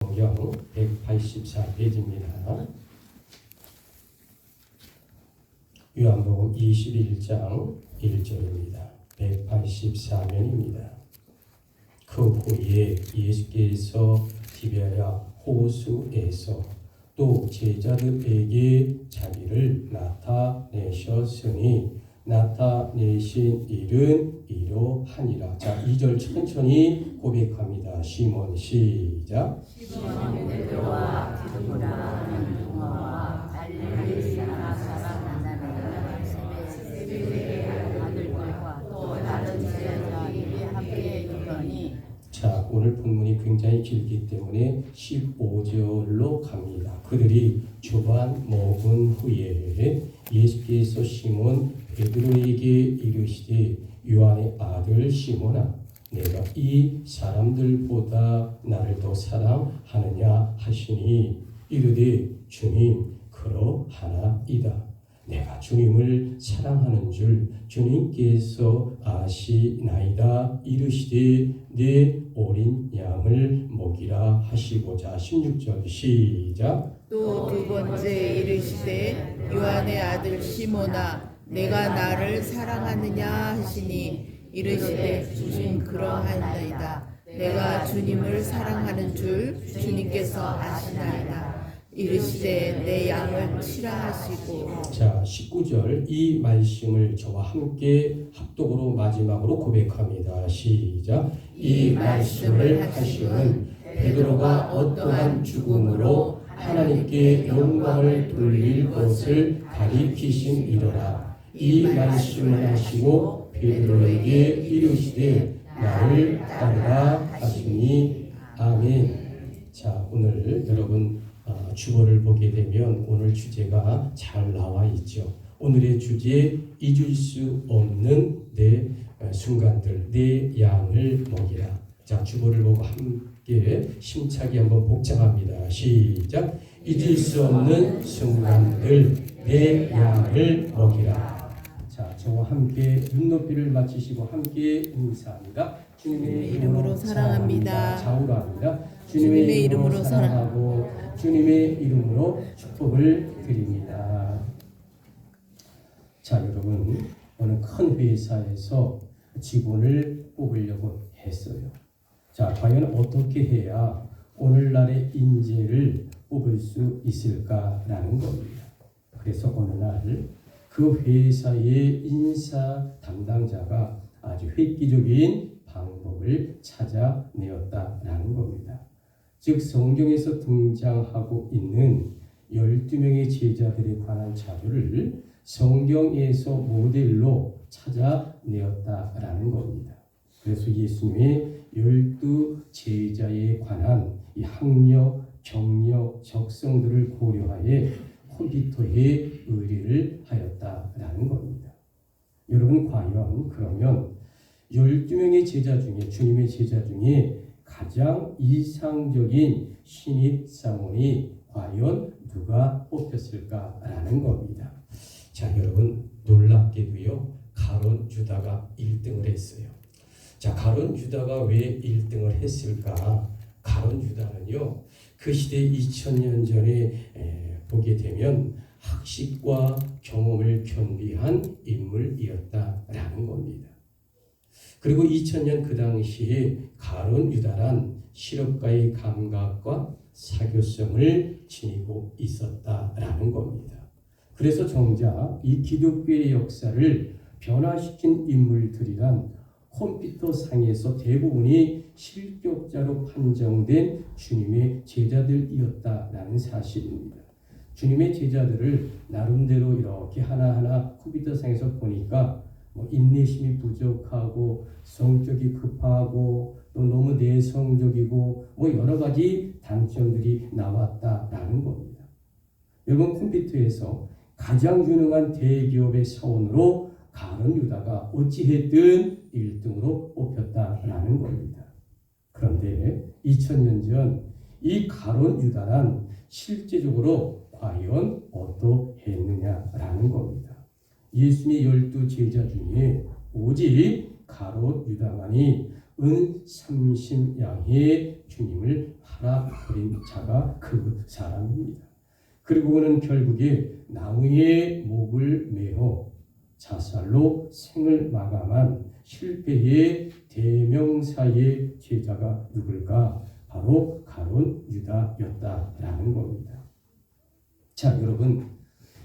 성경 184페이지입니다. 요한복음 21장 1절입니다. 184면입니다. 그 후에 예수께서 디베랴 호수에서 또 제자들에게 자기를 나타내셨으니 나타내신 일은 이러하니라. 자, 2절 천천히 고백합니다. 시몬 시작. 시몬 베드로와 디두라 동화와 갈릴리나 사람 세베대의 아들들과 또 다른 제자들이 함께 있더니. 자, 오늘 본문이 굉장히 길기 때문에 15절로 갑니다. 그들이 주반 먹은 후에 예수께서 시몬 베드로에게 이르시되 요한의 아들 시몬아 내가 이 사람들보다 나를 더 사랑하느냐 하시니 이르되 주님 그러하나이다. 내가 주님을 사랑하는 줄 주님께서 아시나이다. 이르시되 내 어린 양을 먹이라 하시고자. 16절 시작. 또 두 번째 이르시되 요한의 아들 시몬아 내가 나를 사랑하느냐 하시니 이르시되 주님 그러하나이다. 내가 주님을 사랑하는 줄 주님께서 아시나이다. 이르시되 내 양을 치라 하시고. 자, 19절 이 말씀을 저와 함께 합독으로 마지막으로 고백합니다. 시작. 이 말씀을 하시는 베드로가 어떠한 죽음으로 하나님께 영광을 돌릴 것을 가리키심이로라. 이 말씀을 하시고 베드로에게 이르시되 나를 따르라 하시니. 아멘. 자, 오늘 여러분 주보를 보게 되면 오늘 주제가 잘 나와 있죠. 오늘의 주제 잊을 수 없는 내 순간들, 내 양을 먹이라. 자, 주보를 보고 함께 심차게 한번 복잡합니다. 시작. 잊을 수 없는 순간들, 내 양을 먹이라. 자, 저와 함께 눈높이를 맞추시고 함께 인사합니다. 주님의 이름으로 사랑합니다. 좌우로합니다. 주님의 이름으로 사랑하고 주님의 이름으로 축복을 드립니다. 자, 여러분, 어느 큰 회사에서 직원을 뽑으려고 했어요. 자, 과연 어떻게 해야 오늘날의 인재를 뽑을 수 있을까라는 겁니다. 그래서 어느 날 그 회사의 인사 담당자가 아주 획기적인 방법을 찾아내었다라는 겁니다. 즉 성경에서 등장하고 있는 12명의 제자들에 관한 자료를 성경에서 모델로 찾아내었다라는 겁니다. 그래서 예수님의 12제자에 관한 이 학력, 경력, 적성들을 고려하여 컴퓨터에 의뢰를 하였다라는 겁니다. 여러분, 과연 그러면 12명의 제자 중에, 주님의 제자 중에 가장 이상적인 신입사원이 과연 누가 뽑혔을까라는 겁니다. 자, 여러분, 놀랍게도요, 가룟 유다가 1등을 했어요. 자, 가룟 유다가 왜 1등을 했을까? 가룟 유다는요, 그 시대 2000년 전에 보게 되면 학식과 경험을 겸비한 인물이었다라는 겁니다. 그리고 2000년 그 당시에 가룟 유다란 실업가의 감각과 사교성을 지니고 있었다라는 겁니다. 그래서 정작 이 기독교의 역사를 변화시킨 인물들이란 컴퓨터 상에서 대부분이 실격자로 판정된 주님의 제자들이었다라는 사실입니다. 주님의 제자들을 나름대로 이렇게 하나하나 컴퓨터 상에서 보니까 인내심이 부족하고 성격이 급하고 또 너무 내성적이고 여러 가지 단점들이 나왔다라는 겁니다. 여러분, 컴퓨터에서 가장 유능한 대기업의 사원으로 가룟 유다가 어찌했든 1등으로 뽑혔다라는 겁니다. 그런데 2000년 전 이 가룟 유다란 실제적으로 과연 어떠했느냐라는 겁니다. 예수님의 12제자 중에 오직 가룟 유다만이 은 30양의 주님을 팔아버린 자가 그 사람입니다. 그리고 그는 결국에 나무에 목을 매어 자살로 생을 마감한 실패의 대명사의 제자가 누굴까? 바로 가룟 유다였다라는 겁니다. 자, 여러분,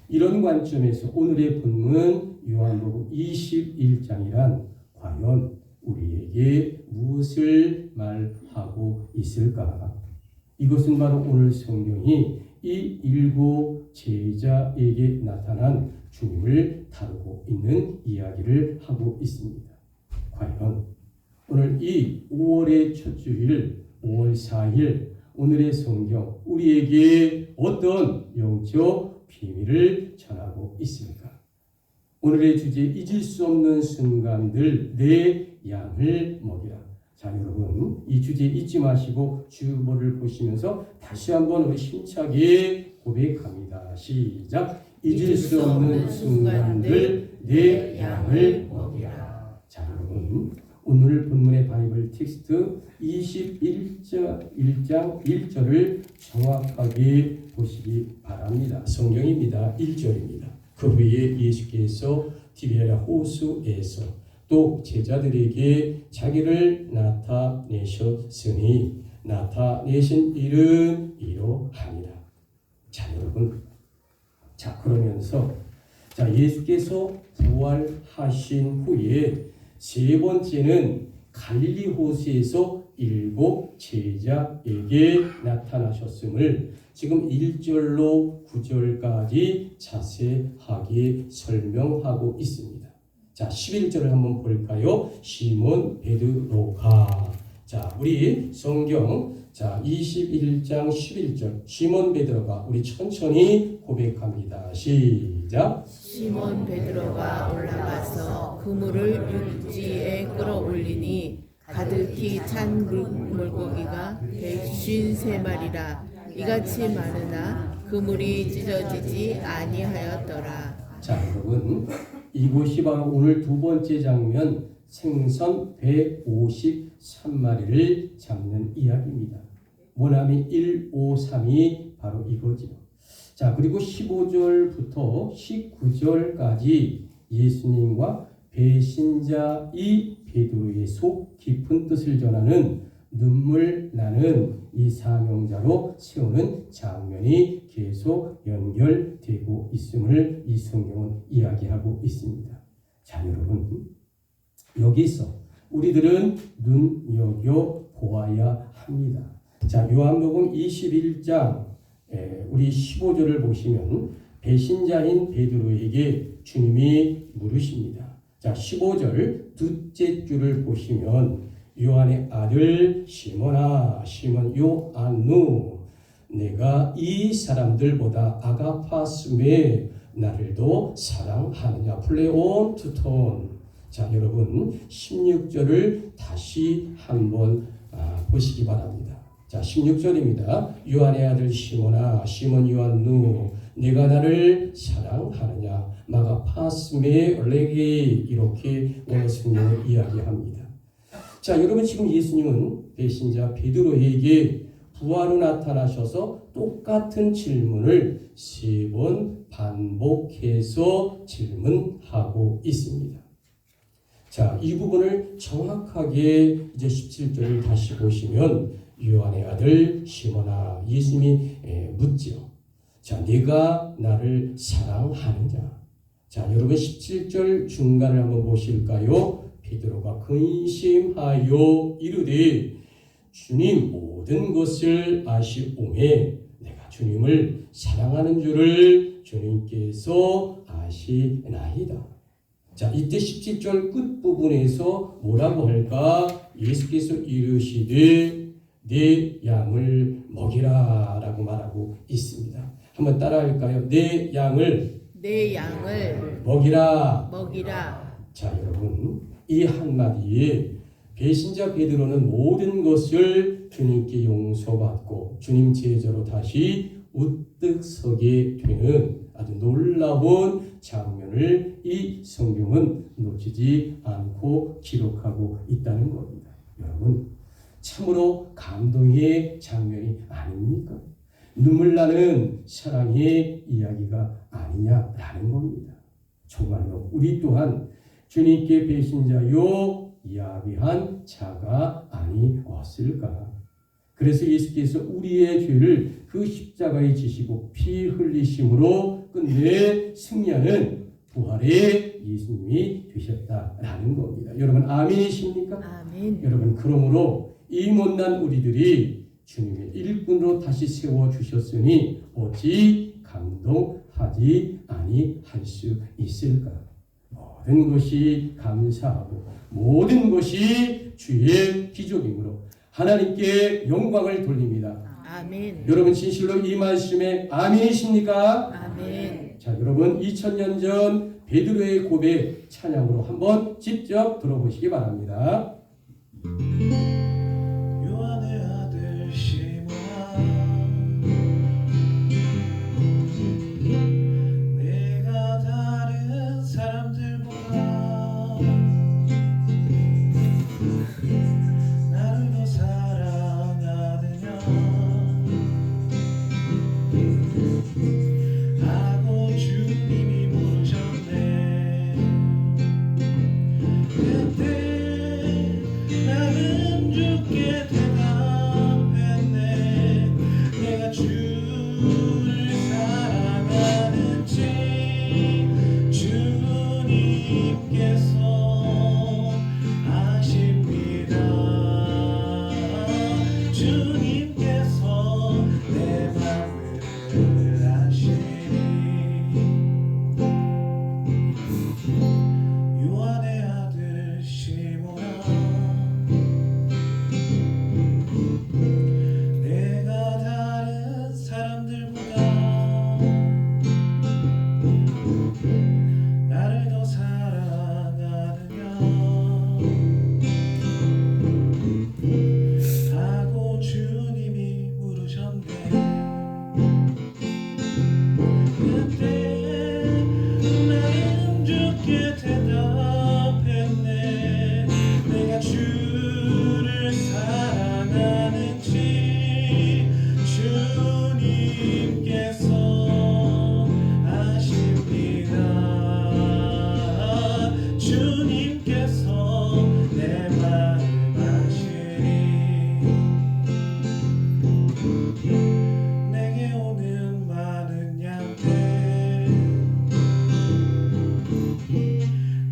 이런 관점에서 오늘의 본문 요한복음 21장이란 과연 우리에게 무엇을 말하고 있을까? 이것은 바로 오늘 성경이 이 일곱 제자에게 나타난 주님을 다루고 있는 이야기를 하고 있습니다. 과연 오늘 이 5월의 첫 주일 5월 4일 오늘의 성경 우리에게 어떤 영적 비밀을 전하고 있습니까? 오늘의 주제 잊을 수 없는 순간들 내 양을 먹이라. 자, 여러분 이 주제 잊지 마시고 주보를 보시면서 다시 한번 우리 힘차게 고백합니다. 시작. 잊을 수 없는 순간들 내 양을 먹이라. 자, 여러분 오늘 본문의 바이블 텍스트 21장 1절을 정확하게 보시기 바랍니다. 성경입니다. 1절입니다. 그 후에 예수께서 디베랴 호수에서 또 제자들에게 자기를 나타내셨으니 나타내신 일은 이러하니라. 자, 여러분, 자 그러면서 자 예수께서 부활하신 후에 세 번째는 갈릴리 호수에서 일곱 제자에게 나타나셨음을 지금 1절로 9절까지 자세하게 설명하고 있습니다. 자, 11절을 한번 볼까요? 시몬 베드로가. 자, 우리 성경 자 21장 11절 시몬 베드로가 우리 천천히 고백합니다. 시작. 시몬 베드로가 올라가서 그물을 육지에 끌어올리니 가득히 찬 물고기가 153마리라 이같이 많으나 그물이 찢어지지 아니하였더라. 자, 여러분 이곳이 바로 오늘 두 번째 장면 생선 153마리를 잡는 이야기입니다. 모나미 153이 바로 이거죠. 자, 그리고 15절부터 19절까지 예수님과 배신자이 베드로의 속 깊은 뜻을 전하는 눈물 나는 이 사명자로 세우는 장면이 계속 연결되고 있음을 이 성경은 이야기하고 있습니다. 자, 여러분 여기서 우리들은 눈여겨 보아야 합니다. 자, 요한복음 21장 우리 15절을 보시면 배신자인 베드로에게 주님이 물으십니다. 자, 15절 둘째 줄을 보시면 요한의 아들 시몬아 시몬 요한누 내가 이 사람들보다 아가파스메 나를도 사랑하느냐 플레온 투톤. 자, 여러분 16절을 다시 한번 보시기 바랍니다. 자, 16절입니다. 요한의 아들 시몬아 시몬 요한누 네가 나를 사랑하느냐 마가파스메 레게 이렇게 오늘 성경을 이야기합니다. 자, 여러분 지금 예수님은 배신자 베드로에게 부활로 나타나셔서 똑같은 질문을 3번 반복해서 질문하고 있습니다. 자, 이 부분을 정확하게 이제 17절을 다시 보시면 요한의 아들 시몬아 예수님이 묻죠. 자, 네가 나를 사랑하느냐? 자, 여러분 17절 중간을 한번 보실까요? 베드로가 근심하여 이르되 주님 모든 것을 아시오매 내가 주님을 사랑하는 줄을 주님께서 아시나이다. 자, 이때 17절 끝부분에서 뭐라고 할까? 예수께서 이르시되 내 양을 먹이라 라고 말하고 있습니다. 한번 따라할까요? 내 양을 먹이라. 자, 여러분 이 한마디에 배신자 베드로는 모든 것을 주님께 용서받고 주님 제자로 다시 우뚝 서게 되는 아주 놀라운 장면을 이 성경은 놓치지 않고 기록하고 있다는 겁니다. 여러분, 참으로 감동의 장면이 아닙니까? 눈물 나는 사랑의 이야기가 아니냐라는 겁니다. 정말로 우리 또한 주님께 배신자요 야비한 자가 아니었을까? 그래서 예수께서 우리의 죄를 그 십자가에 지시고 피 흘리심으로 끝내 승리하는 부활의 예수님이 되셨다라는 겁니다. 여러분 아멘이십니까? 아멘. 여러분 그러므로 이 못난 우리들이 주님의 일꾼으로 다시 세워주셨으니 어찌 감동하지 아니할 수 있을까? 모든 것이 감사하고 모든 것이 주의 기적이므로 하나님께 영광을 돌립니다. 아멘. 여러분 진실로 이 말씀에 아멘이십니까? 아멘. 자, 여러분 2000년 전 베드로의 고백 찬양으로 한번 직접 들어보시기 바랍니다. 요한의 아들 시몬아, 내가 다른 사람들보다 나를 더 사랑하느냐 하고 주님이 물으셨네. 그때 나는 주께 대답했네. 내가 주를 사랑하는지 주님께서 아십니다. 주님께서 내 맘을 아시니. 요한의 아들 시몬아, 내가 다른 사람들보다 나를 더 사랑하느냐 하고 주님이 물으셨네. 그때 나는 주께 대답했네. 내가 주를 사랑하는지 주님께서 아십니다. 주님께서 내 마음 아시니. 내게 오는 많은 양들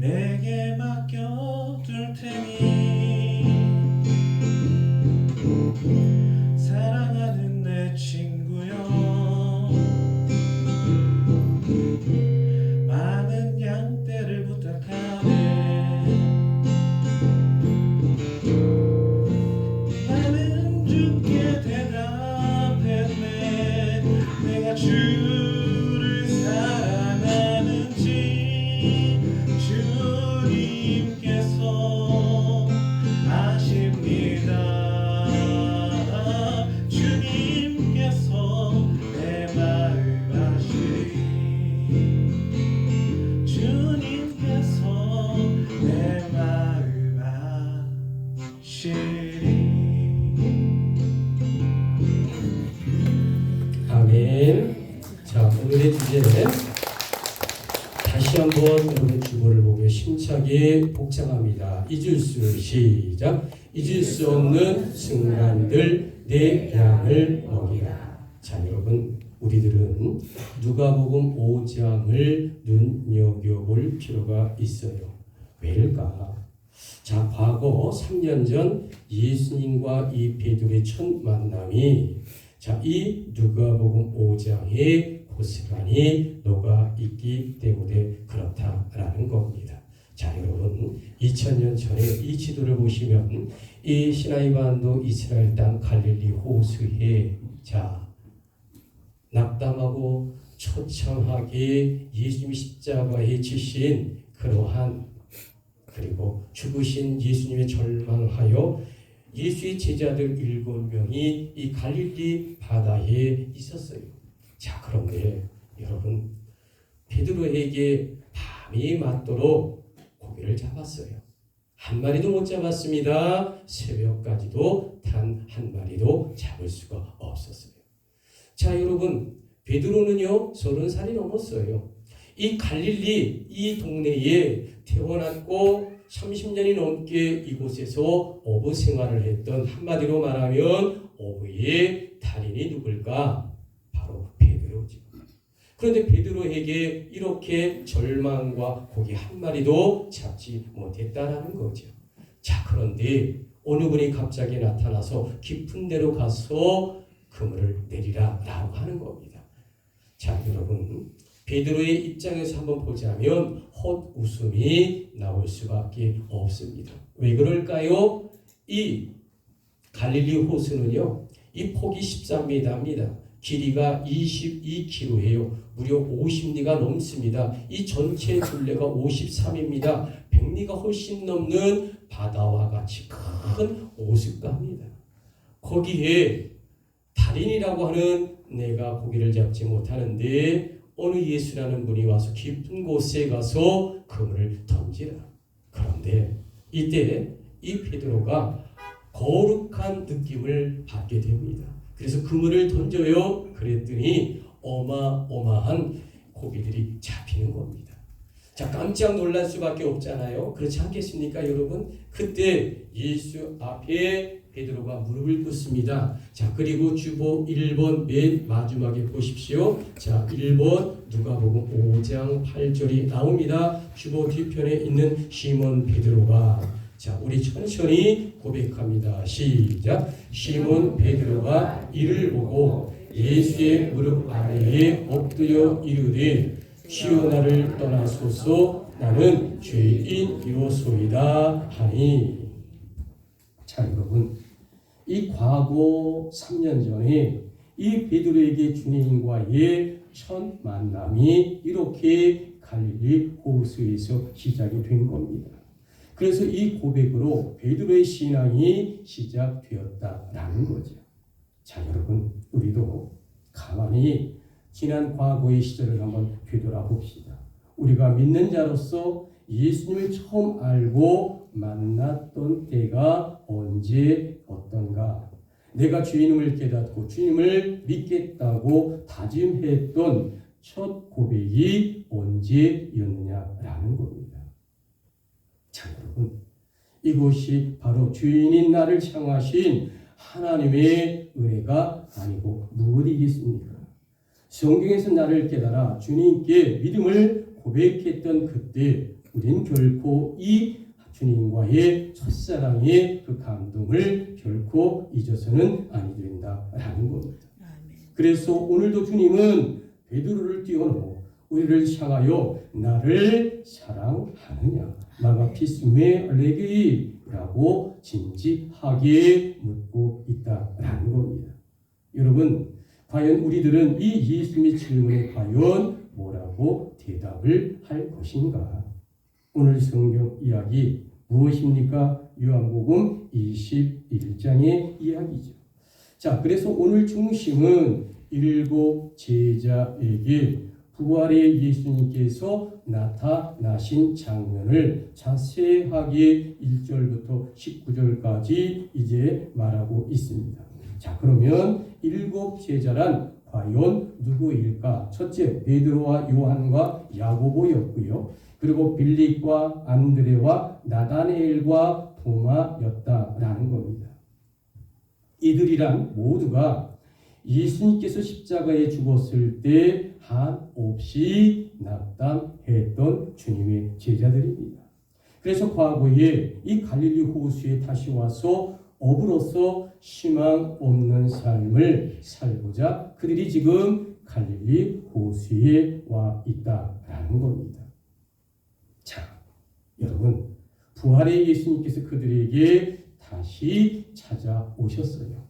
내게 맡겨둘 테니. 사랑하는 내 친구여, 많은 양떼를 부탁하네. 나는 주께 대답했네. 내가 주를 사랑하는지 주님께서 아십니다. 주님께서 내 마음 아시니. 주님께서 내 마음 아시니. 아멘. 자, 오늘의 주제는 다시 한번 여러분의 주보를 보며 심차게 복창합니다. 잊을 수 시작. 잊을 수 없는 순간들 내 양을 먹이라. 자, 여러분 우리들은 누가복음 5장을 눈여겨볼 필요가 있어요. 왜일까? 자, 과거 3년 전 예수님과 이 베드로의 첫 만남이 자, 이 누가복음 5장에 고스란히 녹아 있기 때문에 그렇다라는 겁니다. 자, 여러분 2000년 전에 이 지도를 보시면 이 시나이 반도 이스라엘 땅 갈릴리 호수에 자 낙담하고 처참하게 예수님이 십자가에 지신 그러한 그리고 죽으신 예수님의 절망하여 예수의 제자들 7명이 이 갈릴리 바다에 있었어요. 자, 그런데 여러분 베드로에게 밤이 맞도록 고기를 잡았어요. 한 마리도 못 잡았습니다. 새벽까지도 단 한 마리도 잡을 수가 없었어요. 자, 여러분, 베드로는요 30살이 넘었어요. 이 갈릴리 이 동네에 태어났고 30년이 넘게 이곳에서 어부 생활을 했던, 한마디로 말하면 어부의 달인이 누굴까? 바로 베드로죠. 그런데 베드로에게 이렇게 절망과 고기 한 마리도 잡지 못했다라는 거죠. 자, 그런데 어느 분이 갑자기 나타나서 깊은 데로 가서 그물을 내리라 라고 하는 겁니다. 자, 여러분, 베드로의 입장에서 한번 보자면 헛웃음이 나올 수밖에 없습니다. 왜 그럴까요? 이 갈릴리 호수는요, 이 폭이 13m입니다. 길이가 22km예요. 무려 50리가 넘습니다. 이 전체 둘레가 53입니다. 100리가 훨씬 넘는 바다와 같이 큰 호숫가입니다. 거기에 달인이라고 하는 내가 고기를 잡지 못하는데 어느 예수라는 분이 와서 깊은 곳에 가서 그물을 던지라. 그런데 이때 이 베드로가 거룩한 느낌을 받게 됩니다. 그래서 그물을 던져요. 그랬더니 어마어마한 고기들이 잡히는 겁니다. 자, 깜짝 놀랄 수밖에 없잖아요. 그렇지 않겠습니까, 여러분? 그때 예수 앞에 베드로가 무릎을 꿇습니다. 자, 그리고 주보 1번 맨 마지막에 보십시오. 자, 1번 누가복음 5장 8절이 나옵니다. 주보 뒤편에 있는 시몬 베드로가, 자, 우리 천천히 고백합니다. 시작. 시몬 베드로가 이를 보고 예수의 무릎 아래에 엎드려 이르되 주여 나를 떠나소서 나는 죄인이로소이다 하니. 자, 여러분, 이 과거 3년 전에 이 베드로에게 주님과의 첫 만남이 이렇게 갈릴리 호수에서 시작이 된 겁니다. 그래서 이 고백으로 베드로의 신앙이 시작되었다라는 거죠. 자, 여러분, 우리도 가만히 지난 과거의 시절을 한번 되돌아봅시다. 우리가 믿는 자로서 예수님을 처음 알고 만났던 때가 언제 어떤가? 내가 주님을 깨닫고 주님을 믿겠다고 다짐했던 첫 고백이 언제였느냐라는 겁니다. 자, 여러분, 이것이 바로 주인인 나를 향하신 하나님의 은혜가 아니고 무엇이겠습니까? 성경에서 나를 깨달아 주님께 믿음을 고백했던 그때 우리는 결코 이 주님과의 첫사랑의 그 감동을 결코 잊어서는 아니 된다라는 겁니다. 그래서 오늘도 주님은 베드로를 띄워놓고 우리를 향하여 나를 사랑하느냐 마가피스메 레게이라고 진지하게 묻고 있다라는 겁니다. 여러분, 과연 우리들은 이 예수님의 질문에 과연 뭐라고 대답을 할 것인가? 오늘 성경 이야기 무엇입니까? 요한복음 21장의 이야기죠. 자, 그래서 오늘 중심은 7 제자에게 부활의 예수님께서 나타나신 장면을 자세하게 1절부터 19절까지 이제 말하고 있습니다. 자, 그러면 7 제자란 과연 누구일까? 첫째, 베드로와 요한과 야고보였고요. 그리고 빌립과 안드레와 나다네엘과 도마였다라는 겁니다. 이들이란 모두가 예수님께서 십자가에 죽었을 때 한없이 낙담했던 주님의 제자들입니다. 그래서 과거에 이 갈릴리 호수에 다시 와서 어부로서 희망 없는 삶을 살고자 그들이 지금 갈릴리 호수에 와 있다라는 겁니다. 자, 여러분, 부활의 예수님께서 그들에게 다시 찾아오셨어요.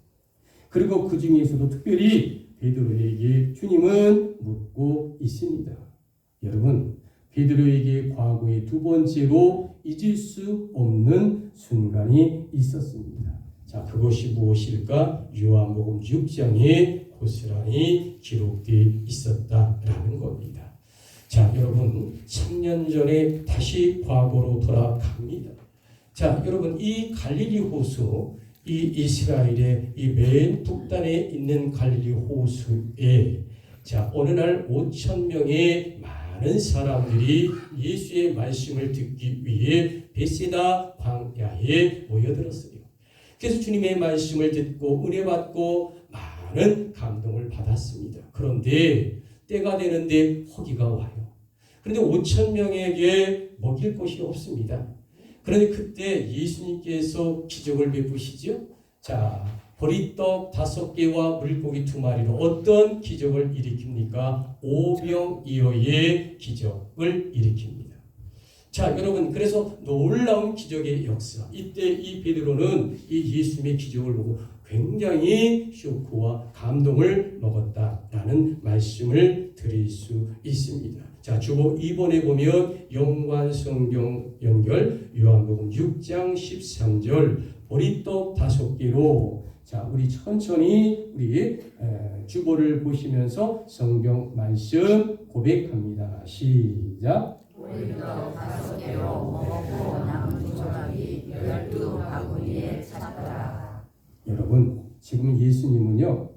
그리고 그 중에서도 특별히 베드로에게 주님은 묻고 있습니다. 여러분, 베드로에게 과거에 두 번째로 잊을 수 없는 순간이 있었습니다. 자, 그것이 무엇일까? 요한복음 6장에 고스란히 기록되어 있었다라는 겁니다. 자, 여러분, 3년 전에 다시 과거로 돌아갑니다. 자, 여러분 이 갈릴리 호수, 이 이스라엘의 이 맨 북단에 있는 갈릴리 호수에 자, 어느 날 5천 명의 많은 사람들이 예수의 말씀을 듣기 위해 베세다 광야에 모여들었어요. 그래서 주님의 말씀을 듣고 은혜 받고 많은 감동을 받았습니다. 그런데 때가 되는데 허기가 와요. 그런데 5천 명에게 먹일 것이 없습니다. 그런데 그때 예수님께서 기적을 베푸시죠. 자, 보리떡 5개와 물고기 2마리로 어떤 기적을 일으킵니까? 오병이어의 기적을 일으킵니다. 자, 여러분, 그래서 놀라운 기적의 역사. 이때 이 베드로는 이 예수님의 기적을 보고 굉장히 쇼크와 감동을 먹었다라는 말씀을 드릴 수 있습니다. 자, 주보 2번에 보면 연관성경 연결 요한복음 6장 13절 보리떡 5개로 자, 우리 천천히 우리 주보를 보시면서 성경 말씀 고백합니다. 시작. 보리떡 5개로 먹고 남은 조각이 12바구니에 찼더라. 여러분, 지금 예수님은요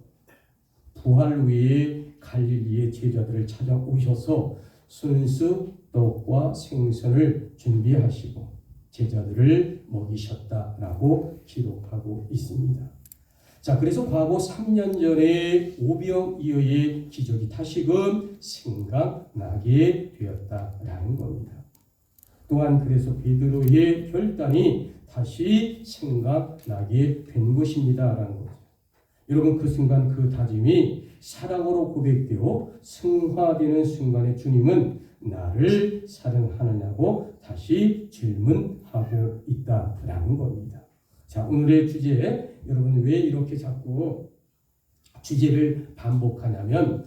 부활 후에 갈릴리의 제자들을 찾아오셔서 순수 떡과 생선을 준비하시고 제자들을 먹이셨다라고 기록하고 있습니다. 자, 그래서 과거 3년 전에 오병이어의 기적이 다시금 생각나게 되었다라는 겁니다. 또한 그래서 베드로의 결단이 다시 생각나게 된 것입니다라는 거죠. 여러분, 그 순간 그 다짐이 사랑으로 고백되어 승화되는 순간에 주님은 나를 사랑하느냐고 다시 질문하고 있다라는 겁니다. 자, 오늘의 주제, 여러분 왜 이렇게 자꾸 주제를 반복하냐면,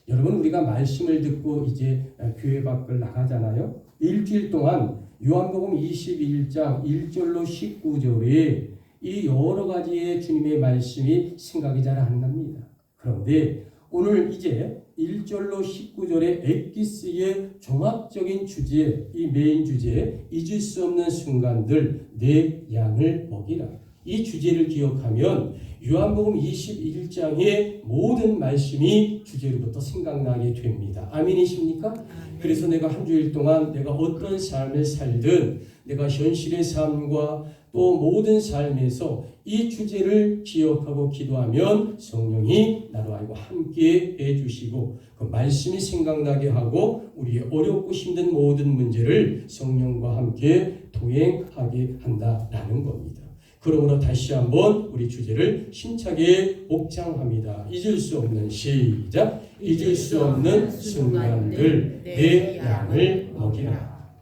여러분 우리가 말씀을 듣고 이제 교회 밖을 나가잖아요. 일주일 동안 요한복음 21장 1절로 19절에 이 여러 가지의 주님의 말씀이 생각이 잘 안 납니다. 그런데 오늘 이제 1절로 19절의 엑기스의 종합적인 주제, 이 메인 주제, 잊을 수 없는 순간들, 내 양을 먹이라. 이 주제를 기억하면 요한복음 21장의 모든 말씀이 주제로부터 생각나게 됩니다. 아멘이십니까? 그래서 내가 한 주일 동안 내가 어떤 삶을 살든 내가 현실의 삶과 또 모든 삶에서 이 주제를 기억하고 기도하면 성령이 나로 하여금 함께 해주시고 그 말씀이 생각나게 하고 우리의 어렵고 힘든 모든 문제를 성령과 함께 동행하게 한다라는 겁니다. 그러므로 다시 한번 우리 주제를 힘차게 복창합니다. 잊을 수 없는 시작. 잊을 수 없는 순간들 내 양을 먹이라.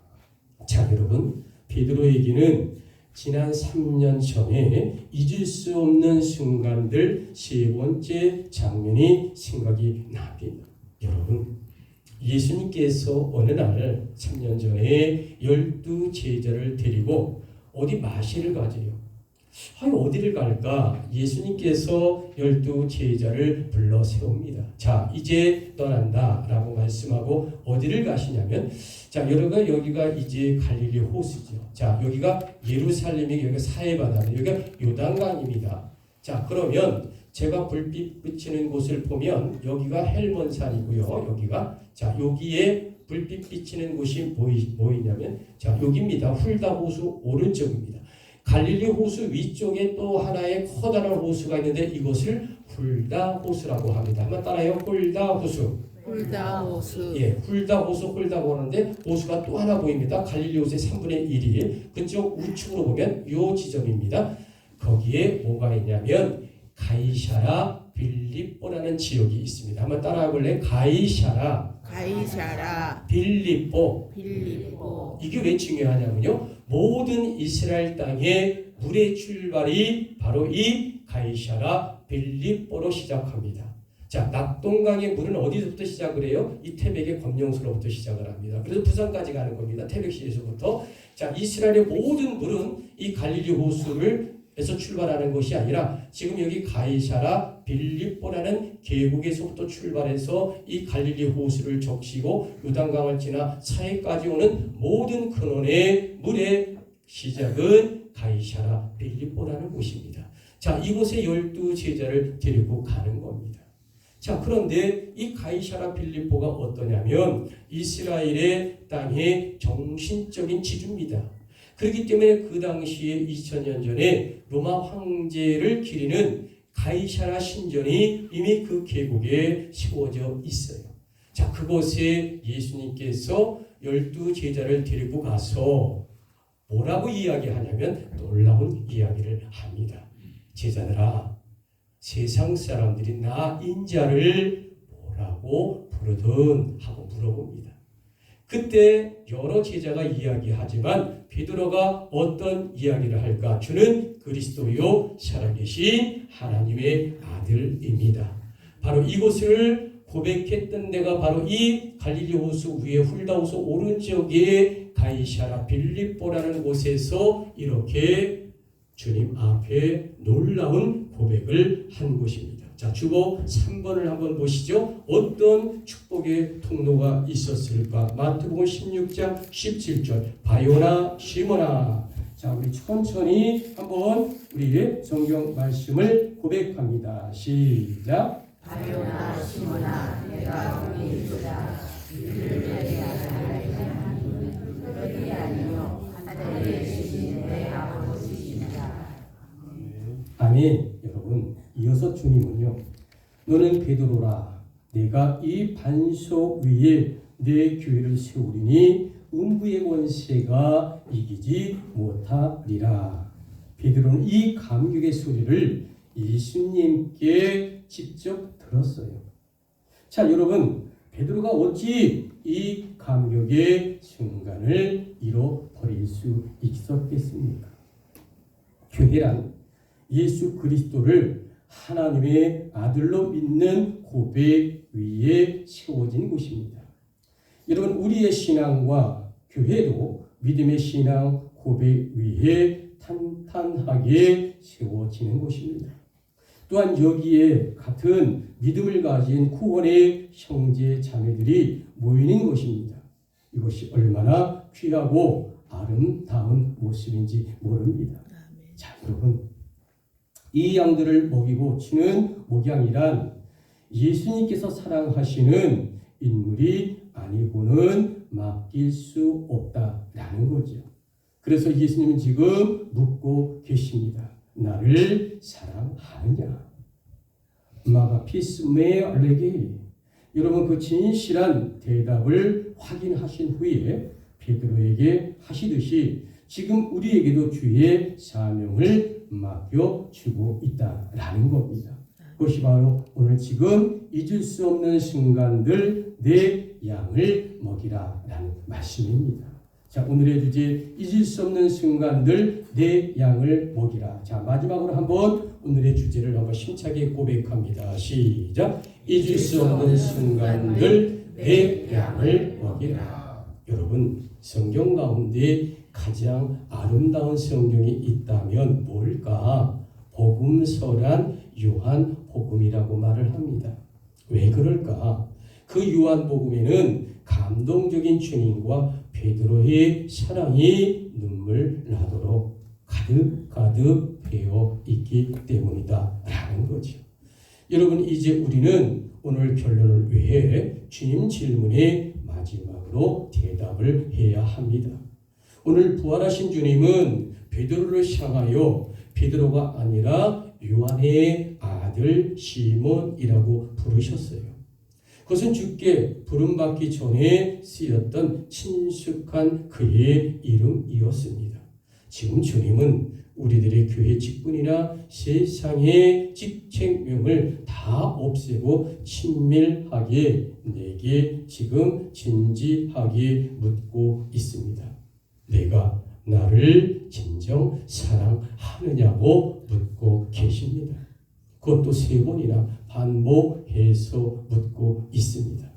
자, 여러분, 베드로에게는 지난 3년 전에 잊을 수 없는 순간들 3번째 장면이 생각이 납니다. 여러분, 예수님께서 어느 날 3년 전에 12제자를 데리고 어디 마실을 가지요. 어디를 갈까? 예수님께서 12제자를 불러 세웁니다. 자, 이제 떠난다 라고 말씀하고 어디를 가시냐면, 자, 여기가 이제 갈릴리 호수죠. 자, 여기가 예루살렘이 여기가 사해바다, 여기가 요단강입니다. 자, 그러면 제가 불빛 비치는 곳을 보면 여기가 헬몬산이고요. 여기가, 자, 여기에 불빛 비치는 곳이 뭐이냐면, 자, 여기입니다. 훌다 호수 오른쪽입니다. 갈릴리 호수 위쪽에 또 하나의 커다란 호수가 있는데 이것을 훌다 호수라고 합니다. 한번 따라해요. 훌다 호수. 훌다 호수. 예, 훌다 호수, 훌다고 하는데 호수가 또 하나 보입니다. 갈릴리 호수의 3분의 1이 그쪽 우측으로 보면 요 지점입니다. 거기에 뭐가 있냐면 가이사라 빌립보라는 지역이 있습니다. 한번 따라해 볼래요? 가이사라 빌립보. 이게 왜 중요하냐면요. 모든 이스라엘 땅의 물의 출발이 바로 이 가이사라 빌립보로 시작합니다. 자, 낙동강의 물은 어디서부터 시작을 해요? 이 태백의 검령수로부터 시작을 합니다. 그래서 부산까지 가는 겁니다. 태백시에서부터. 자, 이스라엘의 모든 물은 이 갈릴리 호수에서 출발하는 것이 아니라 지금 여기 가이사라 빌립보라는 계곡에서부터 출발해서 이 갈릴리 호수를 적시고 요단강을 지나 사해까지 오는 모든 근원의 물의 시작은 가이사라 빌립보라는 곳입니다. 자, 이곳에 12제자를 데리고 가는 겁니다. 자, 그런데 이 가이사라 빌립보가 어떠냐면 이스라엘의 땅의 정신적인 지주입니다. 그렇기 때문에 그 당시에 2000년 전에 로마 황제를 기리는 가이사라 신전이 이미 그 계곡에 세워져 있어요. 자, 그곳에 예수님께서 12제자를 데리고 가서 뭐라고 이야기하냐면 놀라운 이야기를 합니다. 제자들아, 세상 사람들이 나 인자를 뭐라고 부르든 하고 물어봅니다. 그때 여러 제자가 이야기하지만 베드로가 어떤 이야기를 할까? 주는 그리스도요 살아계신 하나님의 아들입니다. 바로 이곳을 고백했던 데가 바로 이 갈릴리 호수 위에 훌다 호수 오른쪽에 가이사라 빌립보라는 곳에서 이렇게 주님 앞에 놀라운 고백을 한 곳입니다. 자, 주보 3번을 한번 보시죠. 어떤 축복의 통로가 있었을까? 마태복음 16장 17절. 바요나 시몬아. 자, 우리 천천히 한번 우리의 성경 말씀을 고백합니다. 시작. 바요나 시몬아, 내가 우리 주다 이를 내게 하나님 그러기 아니요 하늘에 계신 내 아버지시니라. 아멘. 여러분, 이어서 주님은요, 너는 베드로라, 내가 이 반석 위에 내 교회를 세우리니 음부의 권세가 이기지 못하리라. 베드로는 이 감격의 소리를 예수님께 직접 들었어요. 자, 여러분, 베드로가 어찌 이 감격의 순간을 잃어버릴 수 있었겠습니까? 교회란 예수 그리스도를 하나님의 아들로 믿는 고백 위에 세워진 곳입니다. 여러분, 우리의 신앙과 교회도 믿음의 신앙 고백 위에 탄탄하게 세워지는 곳입니다. 또한 여기에 같은 믿음을 가진 구원의 형제 자매들이 모이는 곳입니다. 이것이 얼마나 귀하고 아름다운 모습인지 모릅니다. 자, 여러분, 이 양들을 먹이고 치는 목양이란 예수님께서 사랑하시는 인물이 아니고는 맡길 수 없다라는 거죠. 그래서 예수님은 지금 묻고 계십니다. 나를 사랑하느냐? 마가피스메 알레기. 여러분, 그 진실한 대답을 확인하신 후에 베드로에게 하시듯이 지금 우리에게도 주의 사명을 맡겨주고 있다라는 겁니다. 그것이 바로 오늘 지금 잊을 수 없는 순간들 내 양을 먹이라라는 말씀입니다. 자, 오늘의 주제 잊을 수 없는 순간들 내 양을 먹이라. 자, 마지막으로 한번 오늘의 주제를 한번 힘차게 고백합니다. 시작. 잊을 수 없는 순간들 내 양을 먹이라. 여러분, 성경 가운데 가장 아름다운 성경이 있다면 뭘까? 복음서란 요한복음이라고 말을 합니다. 왜 그럴까? 그 요한복음에는 감동적인 주님과 베드로의 사랑이 눈물 나도록 가득 배어 있기 때문이다 라는 거죠. 여러분, 이제 우리는 오늘 결론을 위해 주님 질문에 마지막으로 대답을 해야 합니다. 오늘 부활하신 주님은 베드로를 향하여 베드로가 아니라 요한의 아들 시몬이라고 부르셨어요. 그것은 주께 부름받기 전에 쓰였던 친숙한 그의 이름이었습니다. 지금 주님은 우리들의 교회 직분이나 세상의 직책명을 다 없애고 친밀하게 내게 지금 진지하게 묻고 있습니다. 내가 나를 진정 사랑하느냐고 묻고 계십니다. 그것도 3번이나 반복해서 묻고 있습니다.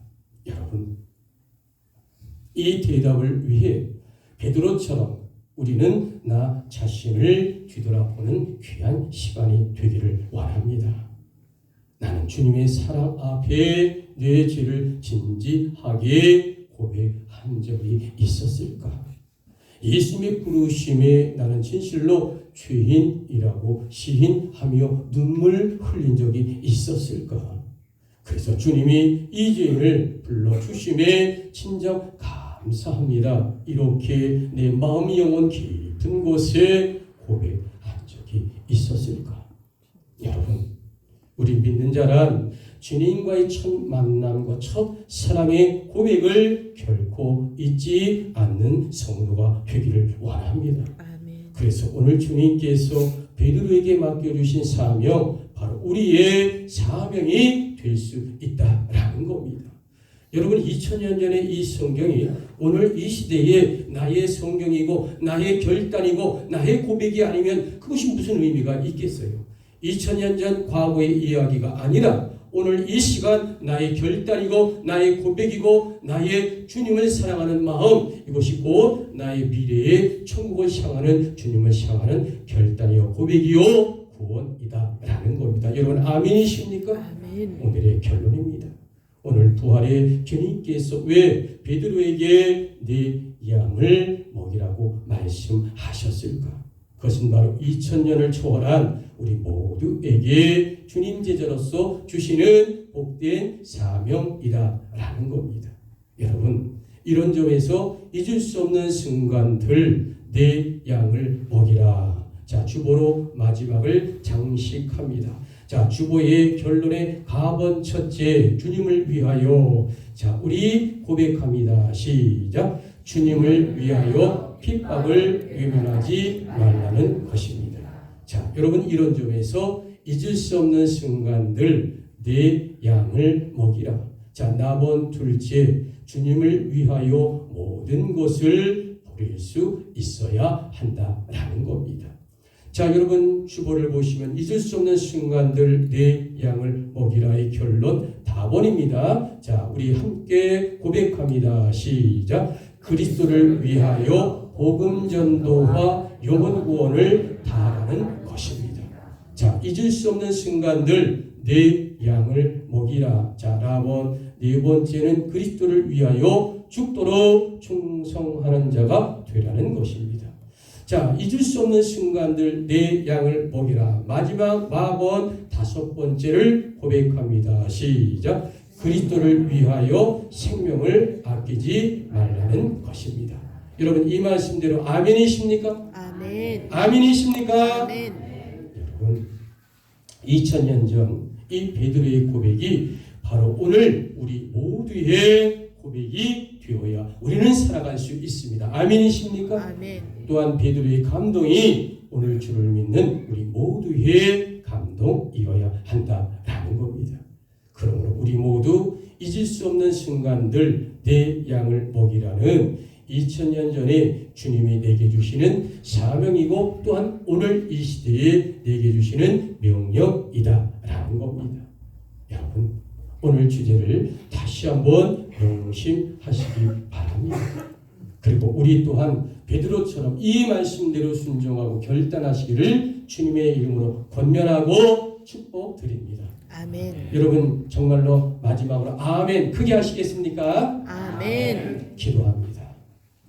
여러분, 이 대답을 위해 베드로처럼 우리는 나 자신을 뒤돌아보는 귀한 시간이 되기를 원합니다. 나는 주님의 사랑 앞에 내 죄를 진지하게 고백한 적이 있었을까? 예수님의 부르심에 나는 진실로 죄인이라고 시인하며 눈물 흘린 적이 있었을까? 그래서 주님이 이 죄인을 불러주심에 진정 감사합니다. 이렇게 내 마음 영혼 깊은 곳에 고백한 적이 있었을까? 여러분, 우리 믿는 자란 주님과의 첫 만남과 첫 사랑의 고백을 결코 잊지 않는 성도가 되기를 원합니다. 아멘. 그래서 오늘 주님께서 베드로에게 맡겨주신 사명, 바로 우리의 사명이 될 수 있다라는 겁니다. 여러분, 2000년 전에 이 성경이 오늘 이 시대에 나의 성경이고 나의 결단이고 나의 고백이 아니면 그것이 무슨 의미가 있겠어요? 2000년 전 과거의 이야기가 아니라 오늘 이 시간 나의 결단이고 나의 고백이고 나의 주님을 사랑하는 마음, 이것이 곧 나의 미래의 천국을 향하는 주님을 향하는 결단이요 고백이요 구원이다 라는 겁니다. 여러분, 아멘이십니까? 아멘. 오늘의 결론입니다. 오늘 부활의 주님께서 왜 베드로에게 네 양을 먹이라고 말씀하셨을까? 그것은 바로 2000년을 초월한 우리 모두에게 주님 제자로서 주시는 복된 사명이다라는 겁니다. 여러분, 이런 점에서 잊을 수 없는 순간들, 내 양을 먹이라. 자, 주보로 마지막을 장식합니다. 자, 주보의 결론의 가번 첫째, 주님을 위하여. 자, 우리 고백합니다. 시작. 주님을 위하여 핍박을 외면하지 말라는 것입니다. 자, 여러분, 이런 점에서 잊을 수 없는 순간들, 내 양을 먹이라. 자, 나번 둘째, 주님을 위하여 모든 것을 버릴 수 있어야 한다라는 겁니다. 자, 여러분, 주보를 보시면 잊을 수 없는 순간들, 내 양을 먹이라의 결론 다번입니다. 자, 우리 함께 고백합니다. 시작. 그리스도를 위하여 복음 전도와 영혼 구원을 다하는 것입니다. 자, 잊을 수 없는 순간들, 내 양을 먹이라. 자, 라번 네 번째는 그리스도를 위하여 죽도록 충성하는 자가 되라는 것입니다. 자, 잊을 수 없는 순간들, 내 양을 먹이라. 마지막 마번 다섯 번째를 고백합니다. 시작. 그리스도를 위하여 생명을 아끼지 말라는 것입니다. 여러분, 이 말씀대로 아멘이십니까? 아멘. 아멘이십니까? 아멘. 여러분, 2000년 전 이 베드로의 고백이 바로 오늘 우리 모두의 고백이 되어야 우리는 살아갈 수 있습니다. 아멘이십니까? 아멘. 또한 베드로의 감동이 오늘 주를 믿는 우리 모두의 감동이어야 한다라는 겁니다. 그러므로 우리 모두 잊을 수 없는 순간들, 내 양을 먹이라는 2000년 전에 주님이 내게 주시는 사명이고 또한 오늘 이 시대에 내게 주시는 명령이다라는 겁니다. 여러분, 오늘 주제를 다시 한번 명심하시기 바랍니다. 그리고 우리 또한 베드로처럼 이 말씀대로 순종하고 결단하시기를 주님의 이름으로 권면하고 축복드립니다. 아멘. 여러분, 정말로 마지막으로 아멘 크게 하시겠습니까? 아멘. 기도합니다.